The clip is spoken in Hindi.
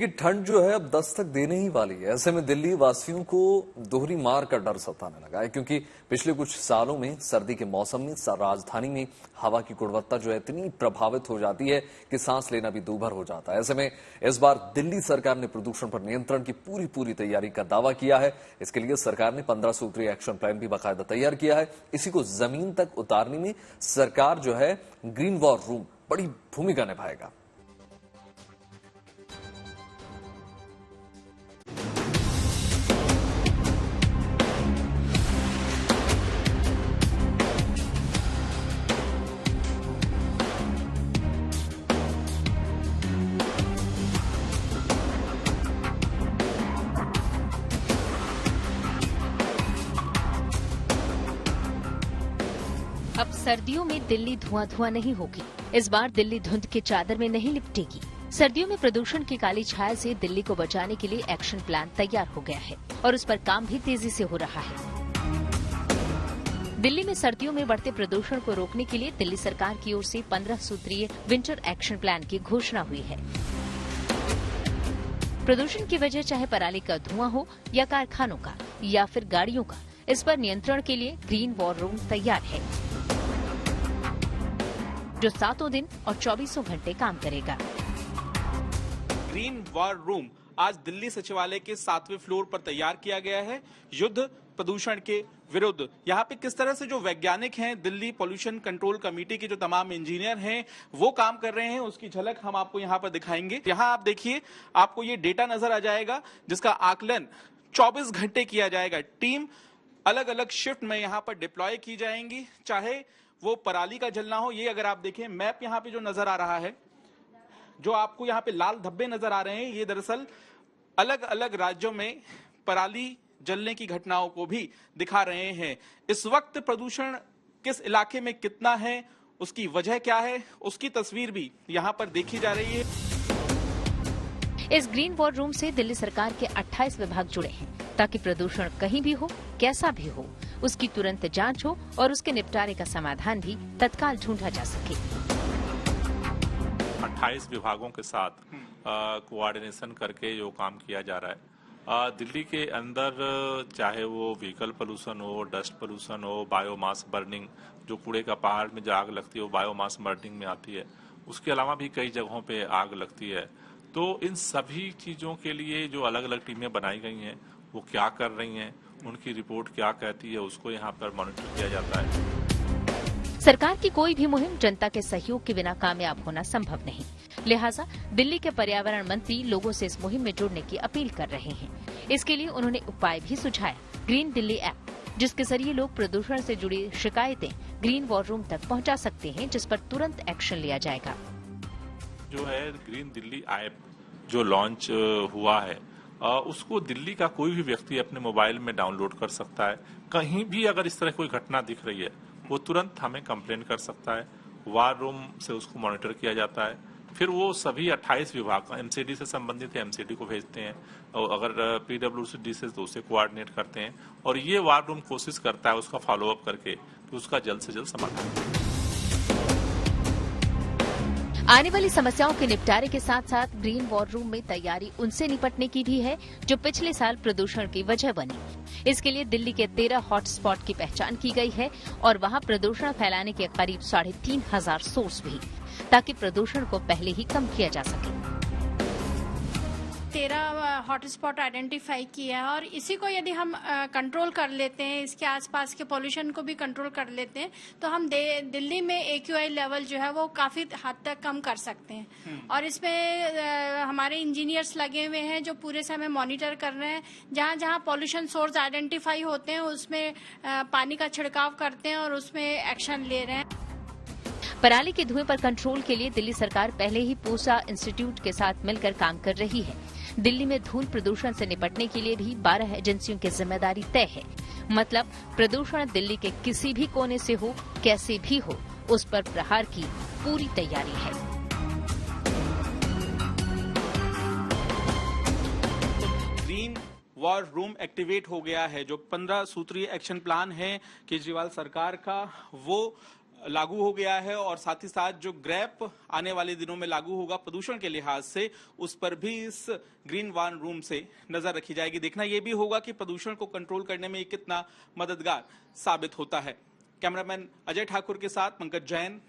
ये ठंड जो है अब दस्तक देने ही वाली है। ऐसे में दिल्ली वासियों को दोहरी मार का डर सताने लगा है, क्योंकि पिछले कुछ सालों में सर्दी के मौसम में राजधानी में हवा की गुणवत्ता जो है इतनी प्रभावित हो जाती है कि सांस लेना भी दूभर हो जाता है। ऐसे में इस बार दिल्ली सरकार ने प्रदूषण पर नियंत्रण की पूरी तैयारी का दावा किया है। इसके लिए सरकार ने 15 सूत्रीय एक्शन प्लान भी बाकायदा तैयार किया है। इसी को जमीन तक उतारने में सरकार जो है ग्रीन वॉर रूम बड़ी भूमिका निभाएगा। अब सर्दियों में दिल्ली धुआं नहीं होगी। इस बार दिल्ली धुंध की चादर में नहीं लिपटेगी। सर्दियों में प्रदूषण की काली छाया से दिल्ली को बचाने के लिए एक्शन प्लान तैयार हो गया है और उस पर काम भी तेजी से हो रहा है। दिल्ली में सर्दियों में बढ़ते प्रदूषण को रोकने के लिए दिल्ली सरकार की ओर से 15 सूत्रीय विंटर एक्शन प्लान की घोषणा हुई है। प्रदूषण की वजह चाहे पराली का धुआं हो या कारखानों का या फिर गाड़ियों का, इस पर नियंत्रण के लिए ग्रीन वॉर रूम तैयार है, जो 7 दिन और 24 घंटे काम करेगा। ग्रीन वॉर रूम आज दिल्ली सचिवालय के 7वें फ्लोर पर तैयार किया गया है। युद्ध प्रदूषण के विरुद्ध यहाँ पे किस तरह से जो वैज्ञानिक हैं, दिल्ली पोल्यूशन कंट्रोल कमेटी के जो तमाम इंजीनियर हैं, वो काम कर रहे हैं, उसकी झलक हम आपको यहाँ पर दिखाएंगे। यहाँ आप देखिए, आपको ये डेटा नजर आ जाएगा जिसका आकलन 24 घंटे किया जाएगा। टीम अलग अलग शिफ्ट में यहाँ पर डिप्लॉय की जाएंगी, चाहे वो पराली का जलना हो। ये अगर आप देखें मैप यहाँ पे जो नजर आ रहा है, जो आपको यहाँ पे लाल धब्बे नजर आ रहे हैं, ये दरअसल अलग अलग राज्यों में पराली जलने की घटनाओं को भी दिखा रहे हैं। इस वक्त प्रदूषण किस इलाके में कितना है, उसकी वजह क्या है, उसकी तस्वीर भी यहाँ पर देखी जा रही है। इस ग्रीन वॉर रूम से दिल्ली सरकार के 28 विभाग जुड़े हैं, ताकि प्रदूषण कहीं भी हो, कैसा भी हो, उसकी तुरंत जांच हो और उसके निपटारे का समाधान भी तत्काल ढूंढा जा सके। 28 विभागों के साथ कोऑर्डिनेशन करके जो काम किया जा रहा है दिल्ली के अंदर, चाहे वो व्हीकल पोल्यूशन हो, डस्ट पोल्यूशन हो, बायोमास बर्निंग, जो कूड़े का पहाड़ में जो आग लगती है वो बायोमास बर्निंग में आती है। उसके अलावा भी कई जगहों पे आग लगती है। तो इन सभी चीजों के लिए जो अलग अलग टीमें बनाई गई हैं, वो क्या कर रही हैं, उनकी रिपोर्ट क्या कहती है, उसको यहाँ पर मॉनिटर किया जाता है। सरकार की कोई भी मुहिम जनता के सहयोग के बिना कामयाब होना संभव नहीं। लिहाजा दिल्ली के पर्यावरण मंत्री लोगों से इस मुहिम में जुड़ने की अपील कर रहे हैं। इसके लिए उन्होंने उपाय भी सुझाया, ग्रीन दिल्ली ऐप, जिसके जरिए लोग प्रदूषण से जुड़ी शिकायतें ग्रीन वॉर रूम तक पहुंचा सकते हैं, जिस पर तुरंत एक्शन लिया जाएगा। जो है ग्रीन दिल्ली ऐप जो लॉन्च हुआ है, उसको दिल्ली का कोई भी व्यक्ति अपने मोबाइल में डाउनलोड कर सकता है। कहीं भी अगर इस तरह कोई घटना दिख रही है, वो तुरंत हमें कंप्लेन कर सकता है। वार रूम से उसको मॉनिटर किया जाता है। फिर वो सभी 28 विभाग एमसीडी से संबंधित है, एमसीडी को भेजते हैं, और अगर पीडब्ल्यूडी से तो उसे कोऑर्डिनेट करते हैं, और ये वार रूम कोशिश करता है उसका फॉलो अप करके कि उसका जल्द से जल्द समाधान। आने वाली समस्याओं के निपटारे के साथ साथ ग्रीन वॉर रूम में तैयारी उनसे निपटने की भी है जो पिछले साल प्रदूषण की वजह बनी। इसके लिए दिल्ली के 13 हॉटस्पॉट की पहचान की गई है और वहां प्रदूषण फैलाने के करीब 3,500 सोर्स भी, ताकि प्रदूषण को पहले ही कम किया जा सके। 13 हॉटस्पॉट आइडेंटिफाई किया है और इसी को यदि हम कंट्रोल कर लेते हैं, इसके आसपास के पोल्यूशन को भी कंट्रोल कर लेते हैं, तो हम दिल्ली में AQI लेवल जो है वो काफी हद तक कम कर सकते हैं। और इसमें हमारे इंजीनियर्स लगे हुए हैं जो पूरे समय मॉनिटर कर रहे हैं। जहां जहां पोल्यूशन सोर्स आइडेंटिफाई होते हैं उसमें पानी का छिड़काव करते हैं और उसमें एक्शन ले रहे हैं। पराली के धुएं पर कंट्रोल के लिए दिल्ली सरकार पहले ही पूसा इंस्टीट्यूट के साथ मिलकर काम कर रही है। दिल्ली में धूल प्रदूषण से निपटने के लिए भी 12 एजेंसियों की जिम्मेदारी तय है। मतलब प्रदूषण दिल्ली के किसी भी कोने से हो, कैसे भी हो, उस पर प्रहार की पूरी तैयारी है। ग्रीन वॉर रूम एक्टिवेट हो गया है। जो 15 सूत्रीय एक्शन प्लान है केजरीवाल सरकार का, वो लागू हो गया है और साथ ही साथ जो ग्रैप आने वाले दिनों में लागू होगा प्रदूषण के लिहाज से, उस पर भी इस ग्रीन वार रूम से नजर रखी जाएगी। देखना यह भी होगा कि प्रदूषण को कंट्रोल करने में ये कितना मददगार साबित होता है। कैमरामैन अजय ठाकुर के साथ पंकज जैन,